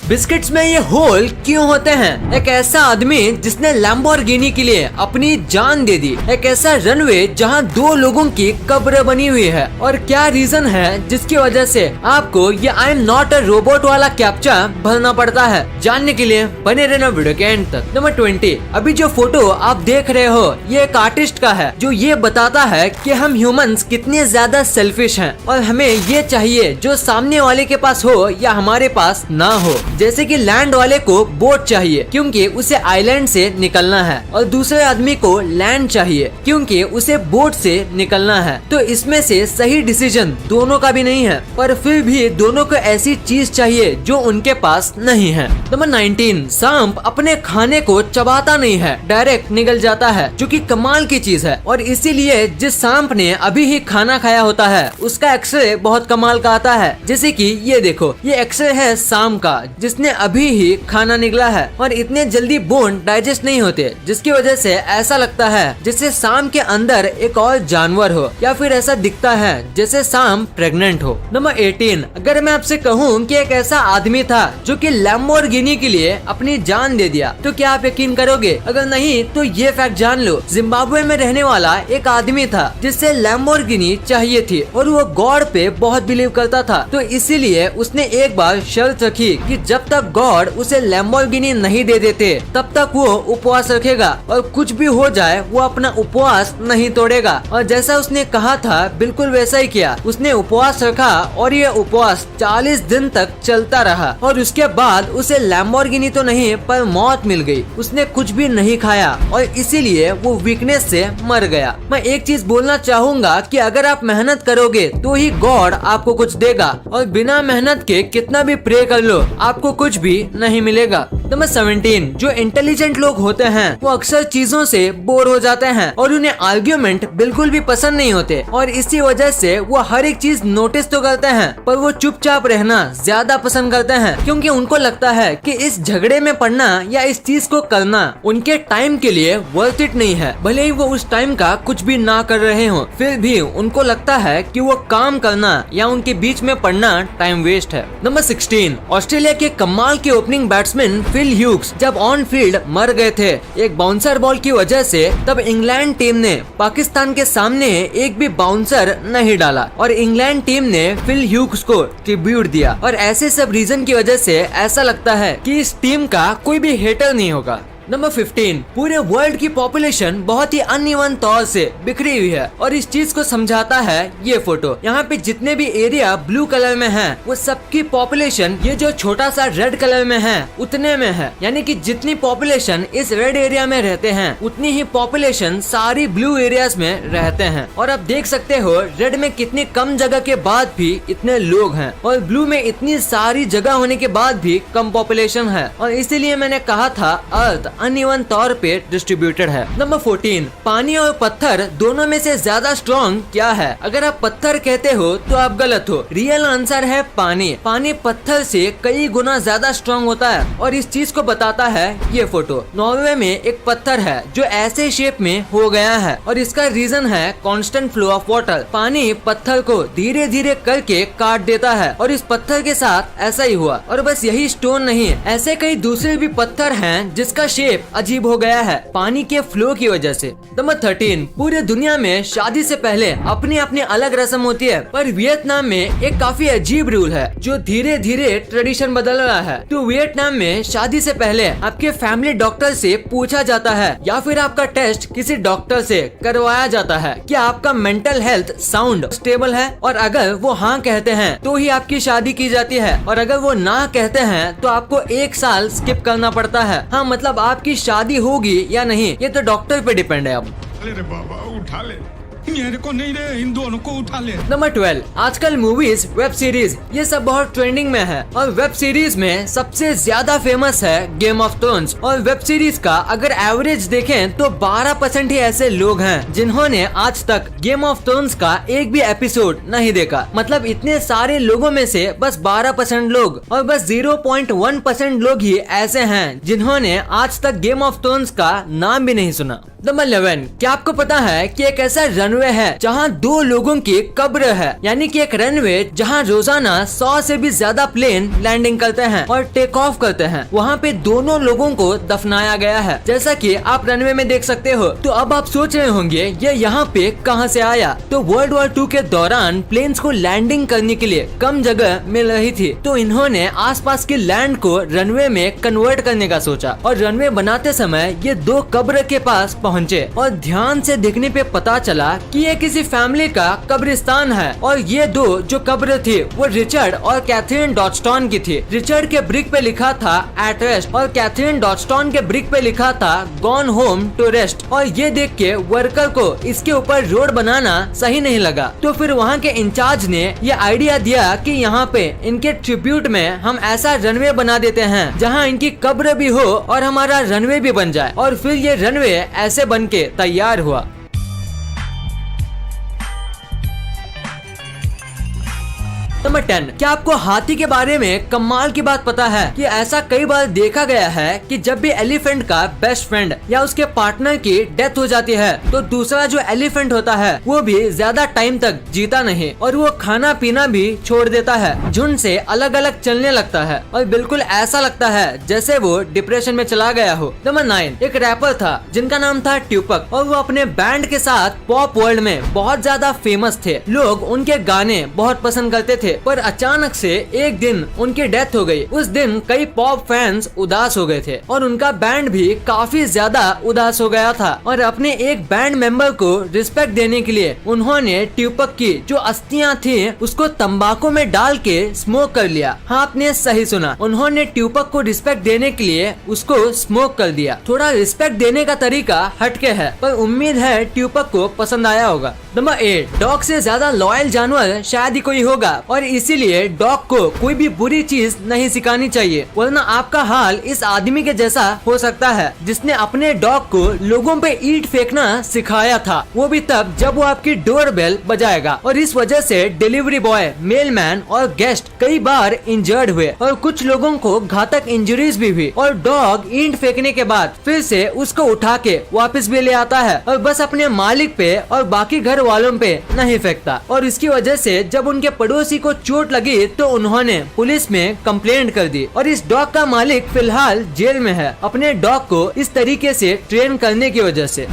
Biscuits में ये whole क्यों होते हैं? एक ऐसा आदमी जिसने लैम्बोर्गिनी के लिए अपनी जान दे दी, एक ऐसा रनवे जहां 2 लोगों की कब्र बनी हुई है, और क्या रीजन है जिसकी वजह से आपको ये I am not a robot वाला कैप्चा भरना पड़ता है? जानने के लिए बने रहना वीडियो के एंड तक। नंबर 20, अभी जो फोटो आप देख रहे हो ये एक आर्टिस्ट का है जो ये बताता है कि हम ह्यूमंस कितने ज्यादा सेल्फिश हैं और हमें ये चाहिए जो सामने वाले के पास हो या हमारे पास ना हो। जैसे कि लैंड वाले को बोट चाहिए क्योंकि उसे आइलैंड से निकलना है, और दूसरे आदमी को लैंड चाहिए क्योंकि उसे बोट से निकलना है। तो इसमें से सही डिसीजन दोनों का भी नहीं है, पर फिर भी दोनों को ऐसी चीज चाहिए जो उनके पास नहीं है। नंबर 19, सांप अपने खाने को चबाता नहीं है, डायरेक्ट निगल जाता है, जो कि कमाल की चीज है। और इसीलिए जिस सांप ने अभी ही खाना खाया होता है उसका एक्सरे बहुत कमाल का आता है। जैसे कि ये देखो, ये एक्सरे है सांप का जिसने अभी ही खाना निकला है, और इतने जल्दी बोन डाइजेस्ट नहीं होते, जिसकी वजह से ऐसा लगता है जैसे सांप के अंदर एक और जानवर हो, या फिर ऐसा दिखता है जैसे सांप प्रेग्नेंट हो। नंबर 18, अगर मैं आपसे कहूँ कि एक ऐसा आदमी था जो कि लैम्बोर्गिनी के लिए अपनी जान दे दिया, तो क्या आप यकीन करोगे? अगर नहीं तो ये फैक्ट जान लो, जिम्बाब्वे में रहने वाला एक आदमी था जिससे लैम्बोर्गिनी चाहिए थी, और वो गॉड पे बहुत बिलीव करता था। तो इसीलिए उसने एक बार शर्त रखी कि जब तक गॉड उसे लैम्बोर्गिनी नहीं दे देते तब तक वो उपवास रखेगा, और कुछ भी हो जाए वो अपना उपवास नहीं तोड़ेगा। और जैसा उसने कहा था बिल्कुल वैसा ही किया। उसने उपवास रखा और ये उपवास 40 दिन तक चलता रहा, और उसके बाद उसे लैम्बोर्गिनी तो नहीं पर मौत मिल गई। उसने कुछ भी नहीं खाया और इसीलिए वो वीकनेस से मर गया। मैं एक चीज बोलना चाहूँगा कि अगर आप मेहनत करोगे तो ही गॉड आपको कुछ देगा, और बिना मेहनत के कितना भी प्रे कर लो आपको कुछ भी नहीं मिलेगा। नंबर 17, जो इंटेलिजेंट लोग होते हैं वो अक्सर चीजों से बोर हो जाते हैं और उन्हें आर्ग्यूमेंट बिल्कुल भी पसंद नहीं होते, और इसी वजह से वो हर एक चीज नोटिस तो करते हैं पर वो चुपचाप रहना ज्यादा पसंद करते हैं, क्योंकि उनको लगता है कि इस झगड़े में पड़ना या इस चीज को करना उनके टाइम के लिए वर्थ इट नहीं है। भले ही वो उस टाइम का कुछ भी ना कर रहे हो, फिर भी उनको लगता है कि वो काम करना या उनके बीच में पड़ना टाइम वेस्ट है। नंबर 16, ऑस्ट्रेलिया के कमाल के ओपनिंग बैट्समैन फिल ह्यूग्स जब ऑन फील्ड मर गए थे एक बाउंसर बॉल की वजह से, तब इंग्लैंड टीम ने पाकिस्तान के सामने एक भी बाउंसर नहीं डाला, और इंग्लैंड टीम ने फिल ह्यूग्स को ट्रिब्यूट दिया। और ऐसे सब रीजन की वजह से ऐसा लगता है कि इस टीम का कोई भी हेटर नहीं होगा। नंबर 15, पूरे वर्ल्ड की पॉपुलेशन बहुत ही अनइवन तौर से बिखरी हुई है, और इस चीज को समझाता है ये फोटो। यहाँ पे जितने भी एरिया ब्लू कलर में हैं, वो सबकी पॉपुलेशन ये जो छोटा सा रेड कलर में है उतने में है। यानी कि जितनी पॉपुलेशन इस रेड एरिया में रहते हैं उतनी ही पॉपुलेशन सारी ब्लू एरियाज में रहते हैं। और आप देख सकते हो रेड में कितनी कम जगह के बाद भी इतने लोग हैं, और ब्लू में इतनी सारी जगह होने के बाद भी कम पॉपुलेशन है, और इसीलिए मैंने कहा था अर्थ अनइवन तौर पे डिस्ट्रीब्यूटेड है। नंबर 14, पानी और पत्थर दोनों में से ज्यादा स्ट्रॉन्ग क्या है? अगर आप पत्थर कहते हो तो आप गलत हो। रियल आंसर है पानी। पानी पत्थर से कई गुना ज्यादा स्ट्रॉन्ग होता है, और इस चीज को बताता है ये फोटो। नॉर्वे में एक पत्थर है जो ऐसे शेप में हो गया है, और इसका रीजन है कांस्टेंट फ्लो ऑफ वाटर। पानी पत्थर को धीरे धीरे करके काट देता है, और इस पत्थर के साथ ऐसा ही हुआ। और बस यही स्टोन नहीं, ऐसे कई दूसरे भी पत्थर हैं जिसका शेप अजीब हो गया है पानी के फ्लो की वजह से। नंबर 13, पूरे दुनिया में शादी से पहले अपनी अपनी अलग रस्म होती है, पर वियतनाम में एक काफी अजीब रूल है जो धीरे धीरे ट्रेडिशन बदल रहा है। तो वियतनाम में शादी से पहले आपके फैमिली डॉक्टर से पूछा जाता है, या फिर आपका टेस्ट किसी डॉक्टर से करवाया जाता है कि आपका मेंटल हेल्थ साउंड स्टेबल है, और अगर वो हाँ कहते हैं तो ही आपकी शादी की जाती है, और अगर वो ना कहते हैं तो आपको 1 साल स्किप करना पड़ता है। हाँ, मतलब आपकी शादी होगी या नहीं ये तो डॉक्टर पे डिपेंड है। अब अरे बाबा उठा ले, मेरे को नहीं रे, इन दोनों को उठा ले। नंबर 12, आजकल मूवीज, वेब सीरीज ये सब बहुत ट्रेंडिंग में है, और वेब सीरीज में सबसे ज्यादा फेमस है गेम ऑफ थ्रोन्स। और वेब सीरीज का अगर एवरेज देखें तो 12% ही ऐसे लोग हैं जिन्होंने आज तक गेम ऑफ थ्रोन्स का एक भी एपिसोड नहीं देखा। मतलब इतने सारे लोगों में से बस 12% लोग, और बस 0.1% लोग ही ऐसे हैं जिन्होंने आज तक गेम ऑफ थ्रोन्स का नाम भी नहीं सुना। नंबर 11, क्या आपको पता है कि एक ऐसा रनवे रनवे है जहाँ 2 लोगों की कब्र है, यानी कि एक रनवे जहाँ रोजाना 100 से भी ज्यादा प्लेन लैंडिंग करते हैं और टेक ऑफ करते हैं, वहाँ पे दोनों लोगों को दफनाया गया है, जैसा कि आप रनवे में देख सकते हो। तो अब आप सोच रहे होंगे ये यहाँ पे कहाँ से आया। तो वर्ल्ड वॉर 2 के दौरान प्लेन्स को लैंडिंग करने के लिए कम जगह मिल रही थी, तो इन्होंने आसपास के लैंड को रनवे में कन्वर्ट करने का सोचा और रनवे बनाते समय ये 2 कब्र के पास पहुँचे और ध्यान से देखने पे पता चला कि ये किसी फैमिली का कब्रिस्तान है और ये 2 जो कब्र थी वो रिचर्ड और कैथरीन डॉटस्टॉन की थी। रिचर्ड के ब्रिक पे लिखा था एट रेस्ट और कैथरीन डॉटस्टॉन के ब्रिक पे लिखा था गॉन होम टू रेस्ट। और ये देख के वर्कर को इसके ऊपर रोड बनाना सही नहीं लगा, तो फिर वहाँ के इंचार्ज ने ये आइडिया दिया कि यहाँ पे इनके ट्रिब्यूट में हम ऐसा रनवे बना देते हैं जहाँ इनकी कब्र भी हो और हमारा रनवे भी बन जाए। और फिर ये रनवे ऐसे बन के तैयार हुआ। नंबर 10, क्या आपको हाथी के बारे में कमाल की बात पता है कि ऐसा कई बार देखा गया है कि जब भी एलिफेंट का बेस्ट फ्रेंड या उसके पार्टनर की डेथ हो जाती है तो दूसरा जो एलिफेंट होता है वो भी ज्यादा टाइम तक जीता नहीं और वो खाना पीना भी छोड़ देता है, झुंड से अलग अलग चलने लगता है और बिल्कुल ऐसा लगता है जैसे वो डिप्रेशन में चला गया हो। नंबर 9, एक रैपर था जिनका नाम था ट्यूपक और वो अपने बैंड के साथ पॉप वर्ल्ड में बहुत ज्यादा फेमस थे। लोग उनके गाने बहुत पसंद करते थे, पर अचानक से एक दिन उनकी डेथ हो गई। उस दिन कई पॉप फैंस उदास हो गए थे और उनका बैंड भी काफी ज्यादा उदास हो गया था और अपने एक बैंड मेंबर को रिस्पेक्ट देने के लिए उन्होंने ट्यूपक की जो अस्थियां थी उसको तंबाकू में डाल के स्मोक कर लिया। हाँ, आपने सही सुना, उन्होंने ट्यूपक को रिस्पेक्ट देने के लिए उसको स्मोक कर दिया। थोड़ा रिस्पेक्ट देने का तरीका हटके है, पर उम्मीद है ट्यूपक को पसंद आया होगा। नंबर 8, डॉग से ज्यादा लॉयल जानवर शायद ही कोई होगा और इसीलिए डॉग को कोई भी बुरी चीज नहीं सिखानी चाहिए, वरना आपका हाल इस आदमी के जैसा हो सकता है जिसने अपने डॉग को लोगों पे ईंट फेंकना सिखाया था, वो भी तब जब वो आपकी डोर बेल बजाएगा। और इस वजह से डिलीवरी बॉय, मेलमैन और गेस्ट कई बार इंजर्ड हुए और कुछ लोगों को घातक इंजरीज भी हुई। और डॉग ईंट फेंकने के बाद फिर से उसको उठा के वापस भी ले आता है और बस अपने मालिक पे और बाकी घर वालों पे नहीं फेंकता। और इसकी वजह से जब उनके पड़ोसी को चोट लगी तो उन्होंने पुलिस में कंप्लेंट कर दी और इस डॉग का मालिक फिलहाल जेल में है अपने डॉग को इस तरीके से ट्रेन करने की वजह से।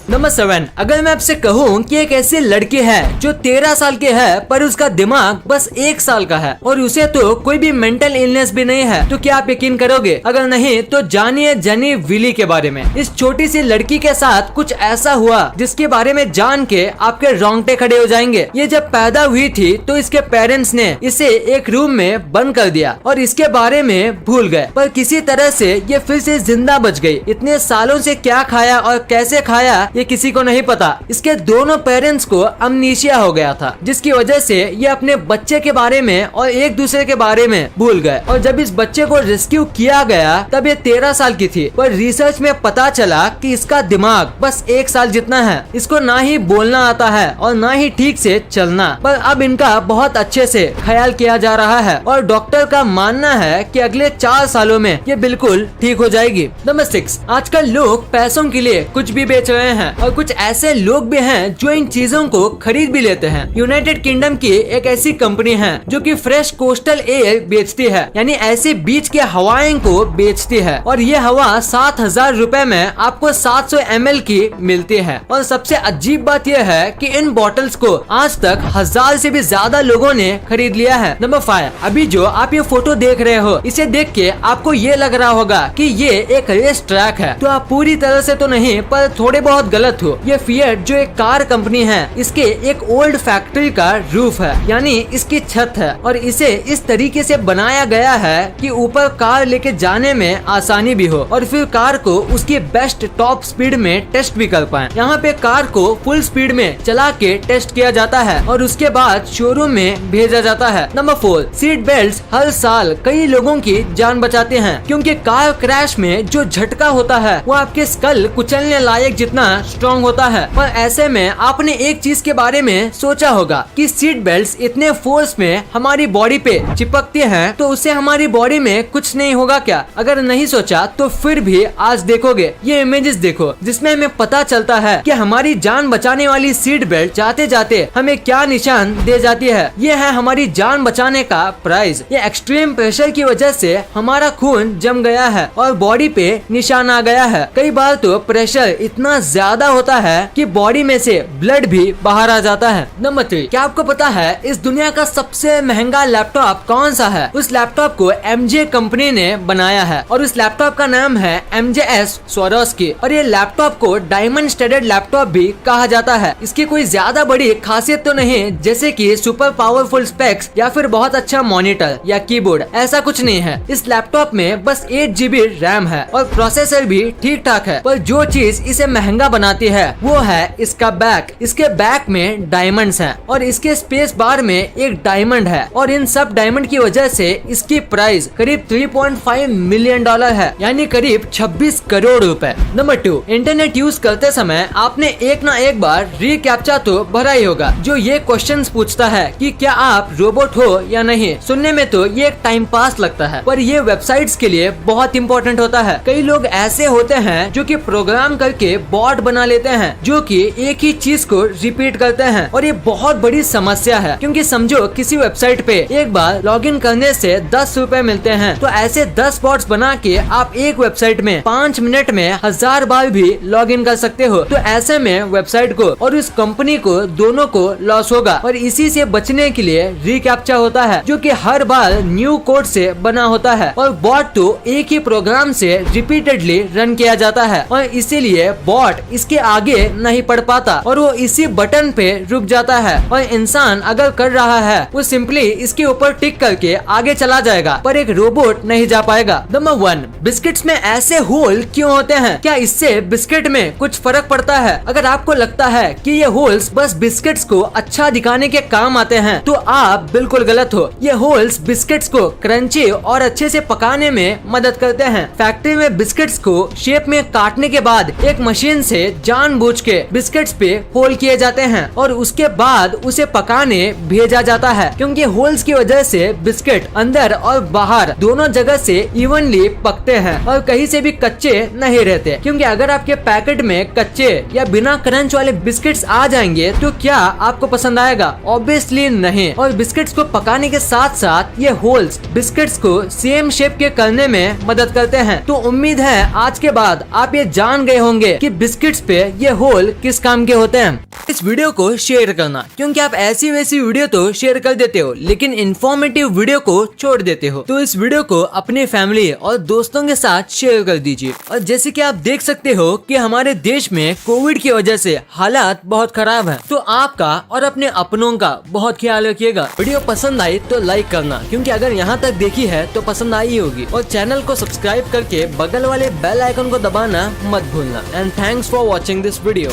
नंबर 7, अगर मैं आपसे कहूँ कि एक ऐसी लड़की है जो 13 साल की है पर उसका दिमाग बस 1 साल का है और उसे तो कोई भी मेंटल इलनेस भी नहीं है, तो क्या आप यकीन करोगे? अगर नहीं तो जानिए जेनी विली के बारे में। इस छोटी सी लड़की के साथ कुछ ऐसा हुआ जिसके बारे में जान के आपके रोंगटे खड़े हो जाएंगे। ये जब पैदा हुई थी तो इसके पेरेंट्स ने इसे एक रूम में बंद कर दिया और इसके बारे में भूल गए, पर किसी तरह से ये फिर से जिंदा बच गई। इतने सालों से क्या खाया और कैसे खाया ये किसी को नहीं पता। इसके दोनों पेरेंट्स को अमनीशिया हो गया था जिसकी वजह से ये अपने बच्चे के बारे में और एक दूसरे के बारे में भूल गए। और जब इस बच्चे को रेस्क्यू किया गया तब ये 13 साल की थी, पर रिसर्च में पता चला कि इसका दिमाग बस 1 साल जितना है। इसको ना ही बोलना आता है और ना ही ठीक से चलना, पर अब इनका बहुत अच्छे से ख्याल किया जा रहा है और डॉक्टर का मानना है कि अगले 4 सालों में ये बिल्कुल ठीक हो जाएगी। नंबर 6, आजकल लोग पैसों के लिए कुछ भी बेच रहे हैं और कुछ ऐसे लोग भी हैं जो इन चीजों को खरीद भी लेते हैं। यूनाइटेड किंगडम की एक ऐसी कंपनी है जो कि फ्रेश कोस्टल एयर बेचती है, यानी ऐसे बीच के हवाएं को बेचती है और ये हवा 7,000 रुपए में आपको 700 ml की मिलती है। और सबसे अजीब बात यह है कि इन बॉटल्स को आज तक 1000 से भी ज्यादा लोगों ने खरीद लिया है। नंबर 5, अभी जो आप ये फोटो देख रहे हो इसे देख के आपको ये लग रहा होगा कि ये एक रेस ट्रैक है, तो आप पूरी तरह से तो नहीं पर थोड़े बहुत गलत हो। ये फिएट जो एक कार कंपनी है इसके एक ओल्ड फैक्ट्री का रूफ है, यानी इसकी छत है और इसे इस तरीके से बनाया गया है कि ऊपर कार लेके जाने में आसानी भी हो और फिर कार को उसकी बेस्ट टॉप स्पीड में टेस्ट भी कर पाए। यहाँ पे कार को फुल स्पीड में चला के टेस्ट किया जाता है और उसके बाद शोरूम में भेजा जाता है। नंबर 4, सीट बेल्ट हर साल कई लोगों की जान बचाते हैं क्योंकि कार क्रैश में जो झटका होता है वो आपके स्कल कुचलने लायक जितना स्ट्रॉन्ग होता है। और ऐसे में आपने एक चीज के बारे में सोचा होगा कि सीट बेल्ट इतने फोर्स में हमारी बॉडी पे चिपकती हैं, तो उससे हमारी बॉडी में कुछ नहीं होगा क्या? अगर नहीं सोचा तो फिर भी आज देखोगे ये इमेजेस देखो, जिसमें हमें पता चलता है कि हमारी जान बचाने वाली सीट बेल्ट जाते जाते हमें क्या निशान दे जाती है। ये है हमारी जान बचाने का प्राइस। ये एक्सट्रीम प्रेशर की वजह से हमारा खून जम गया है और बॉडी पे निशान आ गया है। कई बार तो प्रेशर इतना ज्यादा होता है कि बॉडी में से ब्लड भी बाहर आ जाता है। नंबर 3, क्या आपको पता है इस दुनिया का सबसे महंगा लैपटॉप कौन सा है? उस लैपटॉप को MJ कंपनी ने बनाया है और उस लैपटॉप का नाम है MJS Swarovski। और ये लैपटॉप को डायमंड स्टडेड लैपटॉप भी कहा जाता है। इसकी कोई ज्यादा बड़ी खासियत तो नहीं जैसे कि सुपर पावरफुल स्पेक्स या फिर बहुत अच्छा मॉनिटर या कीबोर्ड, ऐसा कुछ नहीं है। इस लैपटॉप में बस 8 GB रैम है और प्रोसेसर भी ठीक ठाक है। पर जो चीज इसे महंगा बनाती है वो है इसका बैक। इसके बैक में डायमंड्स हैं और इसके स्पेस बार में एक डायमंड है और इन सब डायमंड की वजह से इसकी प्राइस करीब $3.5 मिलियन है, यानी करीब 26 करोड़ रुपए। नंबर 2, इंटरनेट यूज करते समय आपने एक ना एक बार रीकैप्चा तो भरा ही होगा, जो ये क्वेश्चंस पूछता है कि क्या आप रोबोट हो या नहीं। सुनने में तो ये एक टाइम पास लगता है, पर ये वेबसाइट्स के लिए बहुत इंपॉर्टेंट होता है। कई लोग ऐसे होते हैं जो कि प्रोग्राम करके बॉट बना लेते हैं जो कि एक ही चीज को रिपीट करते हैं, और ये बहुत बड़ी समस्या है। क्योंकि समझो किसी वेबसाइट पे एक बार लॉगिन करने से 10 रुपए मिलते हैं, तो ऐसे 10 बॉट्स बना के आप एक वेबसाइट में 5 मिनट में 1000 बार भी लॉगिन कर सकते हो। तो ऐसे में वेबसाइट को और उस कंपनी को दोनों को लॉस होगा, और इसी से बचने के लिए रीकैप्चा होता है जो कि हर बार न्यू कोड से बना होता है। और बॉट तो एक ही प्रोग्राम से रिपीटेडली रन किया जाता है और इसीलिए बॉट इसके आगे नहीं बढ़ पाता और वो इसी बटन पे रुक जाता है। और इंसान अगर कर रहा है वो सिंपली इसके ऊपर टिक करके आगे चला जाएगा, पर एक रोबोट नहीं जा पाएगा। नंबर 1, बिस्किट्स में ऐसे होल क्यों होते हैं? क्या इससे बिस्किट में कुछ फर्क पड़ता है? अगर आपको लगता है कि ये होल्स बस बिस्किट्स को अच्छा दिखाने के काम आते हैं तो आप बिल्कुल गलत हो। ये होल्स बिस्किट्स को क्रंची और अच्छे से पकाने में मदद करते हैं। फैक्ट्री में बिस्किट्स को शेप में काटने के बाद एक मशीन से जानबूझ के बिस्किट्स पे होल किए जाते हैं और उसके बाद उसे पकाने भेजा जाता है, क्योंकि होल्स की वजह से बिस्किट अंदर और बाहर दोनों जगह से इवनली पकते हैं और कहीं से भी कच्चे नहीं रहते। क्योंकि अगर आपके पैकेट में कच्चे या बिना क्रंच वाले बिस्किट्स आ जाएंगे तो क्या आपको पसंद आएगा? ऑब्वियसली नहीं। और बिस्किट्स को पकाने के साथ साथ ये होल्स बिस्किट्स को सेम शेप के करने में मदद करते हैं। तो उम्मीद है आज के बाद आप ये जान गए होंगे कि बिस्किट्स पे ये होल किस काम के होते हैं। इस वीडियो को शेयर करना, क्योंकि आप ऐसी वैसी वीडियो तो शेयर कर देते हो लेकिन इन्फॉर्मेटिव वीडियो को छोड़ देते हो। तो इस वीडियो को अपने फैमिली और दोस्तों के साथ शेयर कर दीजिए। और जैसे कि आप देख सकते हो कि हमारे देश में कोविड की वजह से हालात बहुत खराब है, तो आपका और अपने अपनों का बहुत ख्याल रखिएगा। वीडियो पसंद आई तो लाइक करना, क्योंकि अगर यहाँ तक देखी है तो पसंद आई होगी। और चैनल को सब्सक्राइब करके बगल वाले बेल आइकन को दबाना मत भूलना। And thanks for watching this video.